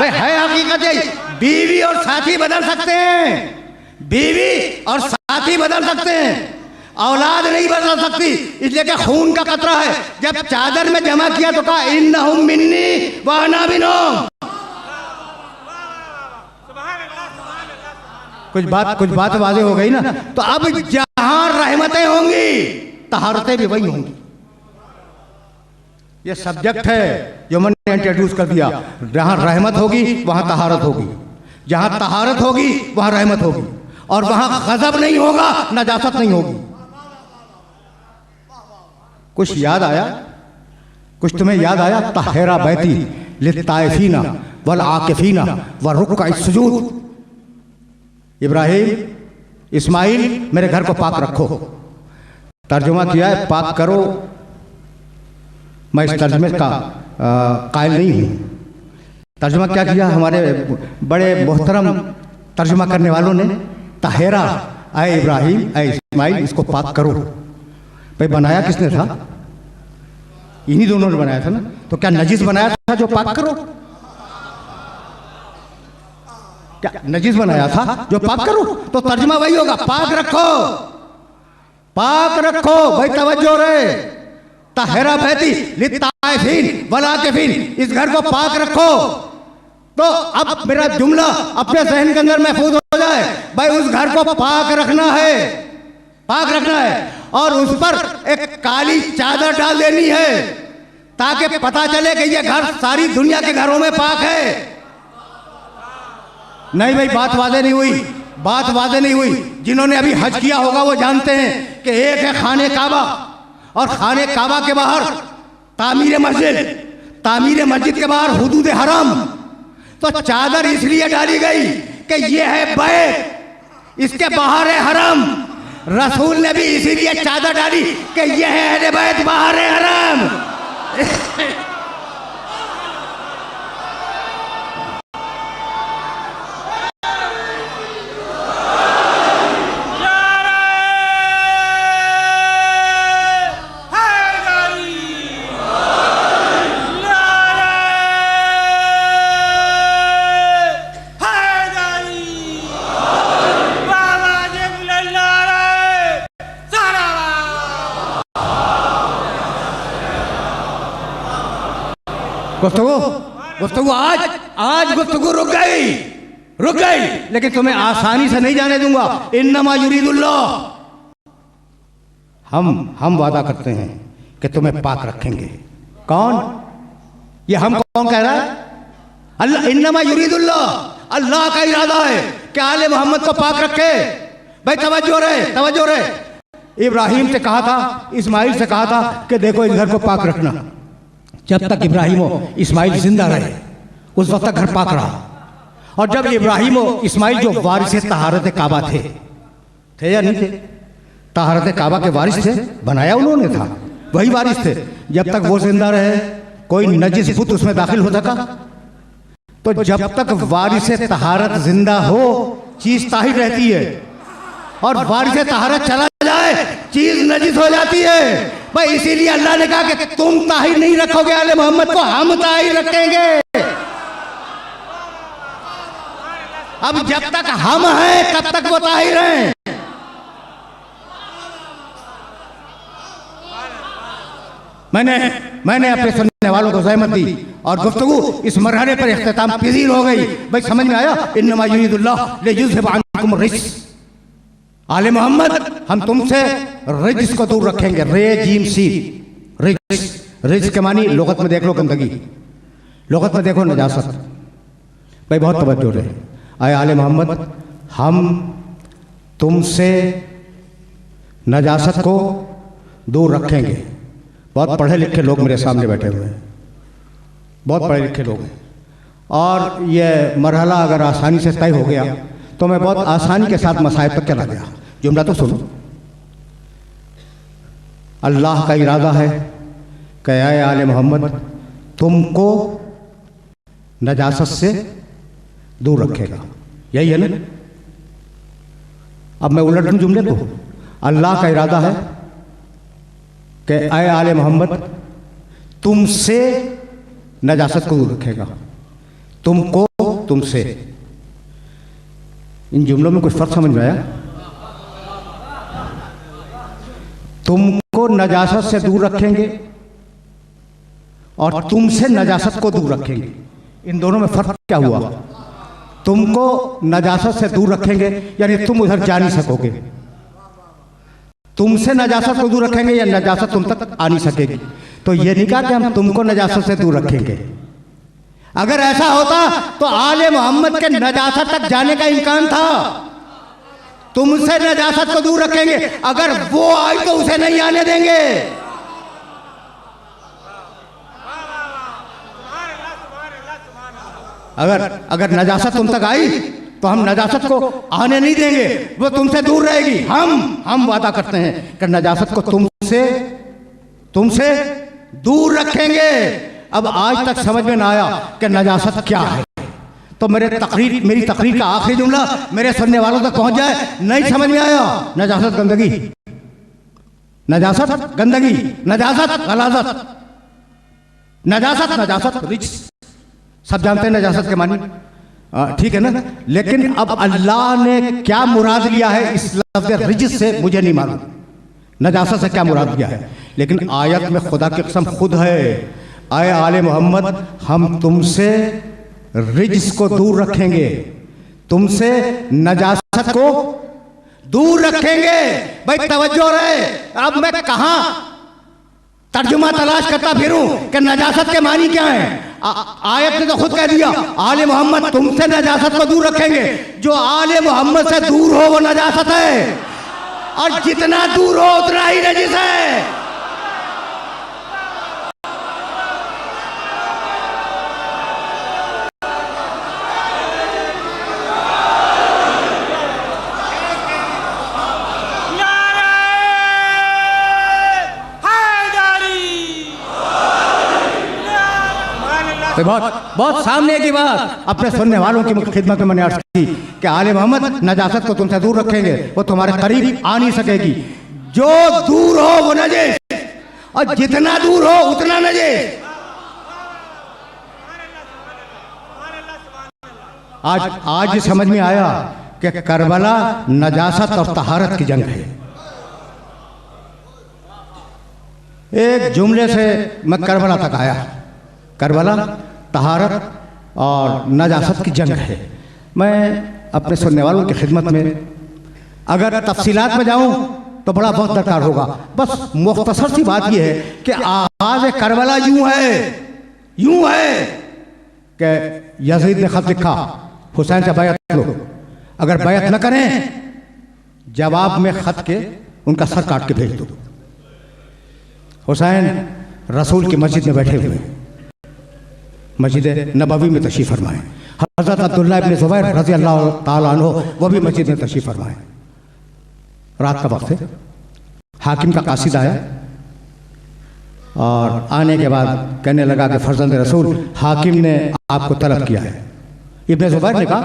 भाई है हकीकत यही। बीवी और साथी बदल सकते हैं, बीवी और साथी बदल सकते हैं, औलाद नहीं बदल सकती। इसलिए कि खून का कतरा है। जब चादर में जमा किया तो कहा इन्नहुम मिन्नी व अना मिनहुम। कुछ बात वाज़ेह हो गई ना। तो अब जहां रहमतें होंगी तहारतें भी वही होंगी। ये सब्जेक्ट है जो मैंने इंट्रोड्यूस कर दिया। जहां रहमत होगी वहां तहारत होगी, जहां तहारत होगी वहां रहमत होगी, और वहां गजब नहीं होगा, नजासत नहीं होगी। कुछ याद आया? कुछ तुम्हें याद आया? तहरा बैती लित्ताइफीना वल आकिफीना व रुक्का सुजूद। इब्राहिम, इस्माइल, मेरे घर को पाक रखो। तर्जुमा किया है पाक करो। मैं इस तर्जुमे का कायल नहीं हूँ। तर्जुमा क्या किया हमारे बड़े मोहतरम तर्जुमा करने वालों ने? तहरा, ऐ इब्राहिम, ऐ इस्माइल, इसको पाक करो। भाई बनाया किसने था? इन्हीं दोनों ने बनाया था ना। तो क्या नजीस बनाया था जो पाक करो? क्या नजीस बनाया था जो पाक करो? तो तर्जुमा वही होगा, पाक रखो, पाक रखो। भाई तवज्जो रहे। तहरा बैती लित्ताइफीन वल आकिफीन, इस घर को पाक रखो। तो अब मेरा जुमला अपने ज़हन के अंदर महफूज हो जाए। भाई उस घर को पाक रखना है, पाक रखना है, और उस पर एक काली चादर डाल देनी है ताकि पता चले कि ये घर सारी दुनिया के घरों में पाक है। नहीं भाई, बात वाज़ेह नहीं हुई, बात वाज़ेह नहीं हुई। जिन्होंने अभी हज किया होगा वो जानते हैं कि एक है खाने काबा, और खाने काबा के बाहर तामीर मस्जिद, तामीर मस्जिद के बाहर हुदूद हराम। तो चादर इसलिए डाली गई कि ये है बैत, इसके बाहर है हराम। रसूल ने भी इसीलिए चादर डाली कि ये है अहले बैत, बाहर है हराम। गुफ्तगू आज गुफ्तगू रुक गई, लेकिन तुम्हें आसानी से नहीं जाने दूंगा। इन्नमा युरीदुल्लाह, हम वादा करते हैं कि तुम्हें पाक रखेंगे। कौन? ये हम कौन कह रहा है? अल्लाह। इन्नमा युरीदुल्लाह, अल्लाह का इरादा है कि आले मोहम्मद को पाक रखे। भाई तवज्जो रहे। इब्राहिम से कहा था, इस्माइल से कहा था कि देखो इस घर को पाक रखना। जब तक इब्राहिम और इस्माइल जिंदा रहे उस वक्त तक घर पाक रहा। और जब इब्राहिम और इस्माइल जो वारिस तहारत काबा थे या नहीं थे? तहारत काबा के वारिस थे, बनाया उन्होंने था, वही वारिस थे। जब तक वो जिंदा रहे कोई नजिस बुत उसमें दाखिल हो सका? तो जब तक वारिस तहारत जिंदा हो चीज ताहिर रहती है, और वारिस तहारत चला जाए चीज नजिस हो जाती है। भाई इसीलिए अल्लाह ने कहा कि तुम ताहिर नहीं रखोगे आले मोहम्मद को, हम ताहिर रखेंगे। अब जब तक हम हैं तब तक वो ताहिर हैं। मैंने अपने सुनने वालों को ज़हमत दी और गुफ्तगू इस मरहले पर इख्तिताम पजीर हो गई। भाई समझ में आया? इन्नमा युरीदुल्लाह लियुज़हिब अन्कुम रिज्स। आले मोहम्मद, हम तुमसे रिज्स को दूर रखेंगे। रे जीम सी, रिज्स के मानी लुगत में देख लो गंदगी, लुगत में देखो नजासत। भाई बहुत तवज्जो रहे। आए आले मोहम्मद, हम तुमसे नजासत को दूर रखेंगे। बहुत पढ़े लिखे लोग मेरे सामने बैठे हुए हैं, बहुत पढ़े लिखे लोग हैं, और ये मरहला अगर आसानी से तय हो गया तो मैं बहुत आसानी के साथ मसाइब तक चला गया। जुमला तो सुनो। अल्लाह का इरादा है कि आए आले मोहम्मद तुमको नजासत से दूर रखेगा। यही है ना? अब मैं उलट दूं जुमले को। अल्लाह का इरादा है कि आए आले मोहम्मद तुमसे नजासत को दूर रखेगा, तुमको तुमसे। इन जुमलों में कुछ फर्क समझ में आया? तुमको नजासत से दूर रखेंगे और तुमसे नजासत को दूर रखेंगे। इन दोनों में फर्क क्या हुआ? तुमको नजासत से दूर रखेंगे यानी तुम उधर जा नहीं सकोगे, तुमसे नजासत को दूर रखेंगे या नजासत तुम तक आ नहीं सकेगी। तो ये नहीं कहा कि हम तुमको नजासत से दूर रखेंगे। अगर ऐसा होता तो आले मोहम्मद के नजासत तक जाने का इम्कान था। तुमसे नजासत को दूर रखेंगे, अगर वो आई तो उसे नहीं आने देंगे। अगर नजासत तुम तक आई तो हम नजासत को आने नहीं देंगे, वो तुमसे दूर रहेगी। हम वादा करते हैं कि नजासत को तुमसे दूर रखेंगे। अब आज तक समझ में ना आया कि नजासत क्या है, तो मेरी तकरीर का आखिरी जुमला मेरे सुनने वालों तक पहुंच जाए। नहीं समझ में आया, नजासत गंदगी, नजासत गंदगी, नजासत गलाजत, नजासत रिच, सब जानते हैं नजासत के मानी, ठीक है ना। लेकिन अब अल्लाह ने क्या मुराद लिया है इस लफ्ज़ रिजिस से मुझे नहीं मालूम, नजासत से क्या मुराद लिया है। लेकिन आयत में खुदा की कसम खुद है, आए आले मोहम्मद हम तुमसे रिजिस को दूर रखेंगे, तुमसे नजासत को दूर रखेंगे। भाई तवज्जो रहे, अब मैं कहां तर्जुमा तलाश करता फिरूं कि नजासत के मानी क्या है। आयत ने तो खुद कह दिया आले मोहम्मद तुमसे नजासत को दूर रखेंगे। जो आले मोहम्मद से दूर हो वो नजासत है, और जितना दूर हो उतना ही नजिस है। तो बहुत सामने की बात अपने सुनने वालों की खिदमत में मैंने अर्ज की कि आले मोहम्मद नजासत को तुमसे दूर रखेंगे, वो तुम्हारे करीब आ नहीं सकेगी। जो दूर हो वो नजिस, और जितना दूर हो उतना नजिस। आज समझ में आया कि करबला नजासत और तहारत की जंग है। एक जुमले से मैं करबला तक आया। करबला तहारत और नजासत की जंग है। मैं अपने सुनने वालों की खिदमत में अगर तफसीलात में जाऊं तो बड़ा वक्त दरकार होगा। बस मुख्तसर सी बात यह है कि आगाज़ करबला यूं है कि यजीद ने खत लिखा हुसैन से बैत लो, अगर बैत न करें जवाब में खत के उनका सर काट के भेज दो। हुसैन रसूल की मस्जिद में बैठे हुए, मस्जिद नबवी में तशरीफ़ फरमाए। हज़रत अब्दुल्लाह इब्न ज़ुबैर रज़ी अल्लाह ताला अन्हु वो भी मस्जिद में तशरीफ़ फरमाए। रात का वक्त है, हाकिम का कासिद आया और आने के बाद कहने लगा कि फर्जंद रसूल हाकिम ने आपको तलब किया है। इब्न ज़ुबैर ने कहा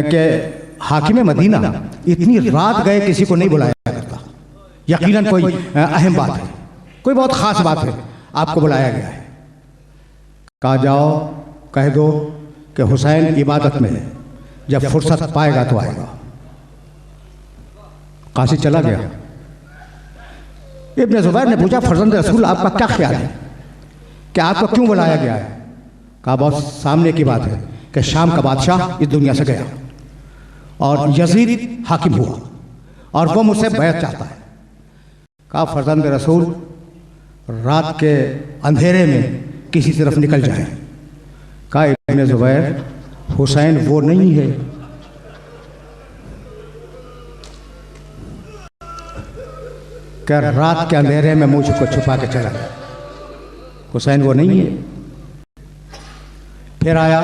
कि हाकिम मदीना इतनी रात गए किसी को नहीं बुलाया करता, यकीनन कोई अहम बात है, कोई बहुत ख़ास बात है, आपको बुलाया गया है। कहा जाओ कह दो कि हुसैन इबादत में है, जब फुर्सत पाएगा तो आएगा। कासिद चला गया। इब्न ज़ुबैर ने पूछा फर्जंद रसूल आपका क्या ख्याल है कि आपको क्यों बुलाया गया है? कहा बहुत सामने की बात है कि शाम का बादशाह इस दुनिया से गया और यजीद हाकिम हुआ और वो मुझसे बैत चाहता है। कहा फर्जंद रसूल रात के अंधेरे में किसी तरफ निकल जाए। कहा इब्न ज़ुबैर हुसैन वो नहीं है, क्या रात के अंधेरे में मुझ को छुपा के चला गया, हुसैन वो नहीं है। फिर आया,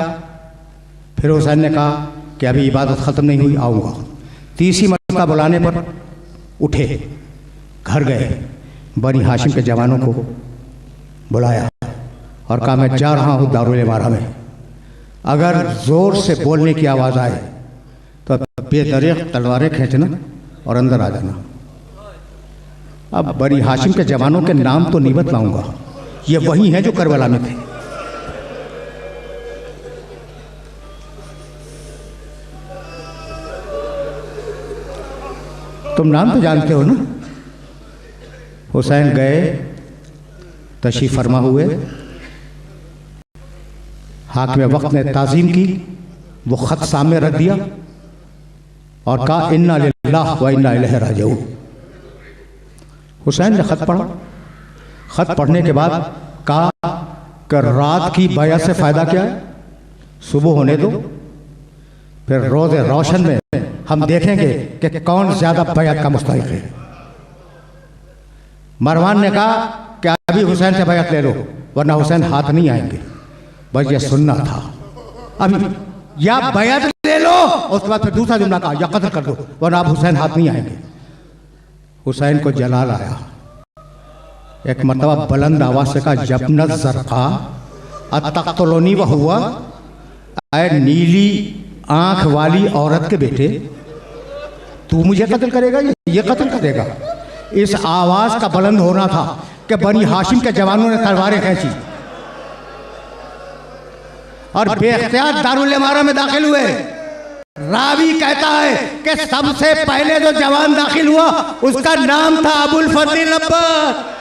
फिर हुसैन ने कहा कि अभी इबादत ख़त्म नहीं हुई, आऊँगा। तीसरी मरतबा बुलाने पर उठे, घर गए, बनी हाशिम के जवानों को बुलाया और कहा मैं जा रहा हूँ दारुल इमारा में, अगर ज़ोर से बोलने की आवाज़ आए तो बेदरीक तलवारें खींचना और अंदर आ जाना। अब बनी हाशिम के जवानों के नाम तो नहीं बतलाऊंगा, ये वही हैं जो करबला में थे। तुम नाम तो जानते हो ना। हुसैन गए, तशरीफ फरमा हुए, हाकिम वक्त ने ताज़ीम की, वो ख़त सामने रख दिया और कहा इन्ना लिल्लाह व इन्ना इलैहि राजिऊन। हुसैन ने ख़त पढ़ा। ख़त पढ़ने के बाद कहा कि रात की बया से फ़ायदा क्या है, सुबह होने दो, फिर रोज़ रोशन में हम देखेंगे कि कौन ज़्यादा बैत का मुस्तहिक़ है। मरवान ने कहा कि अभी हुसैन से बैत ले लो वरना हुसैन हाथ नहीं आएंगे। बस ये सुनना था, अभी या बैत ले लो, उसके बाद फिर दूसरा जुमला कहा या कत्ल कर दो वरना आप हुसैन हाथ नहीं आएंगे। हुसैन को जलाल आया। एक मरतबा बुलंद आवाज से कहा जबनत ज़रक़ा अतक़्तुलूनी व हुवा, ऐ नीली आंख वाली औरत के बेटे, तू मुझे कत्ल करेगा, ये कत्ल करेगा। इस आवाज का बुलंद होना था कि बनी हाशिम के जवानों ने तलवारें खींची और बेख्तियार दारुल इमारा में दाखिल हुए। रावी कहता है कि सबसे पहले जो जवान दाखिल हुआ उसका नाम था अबुल फज़ल अब्बास।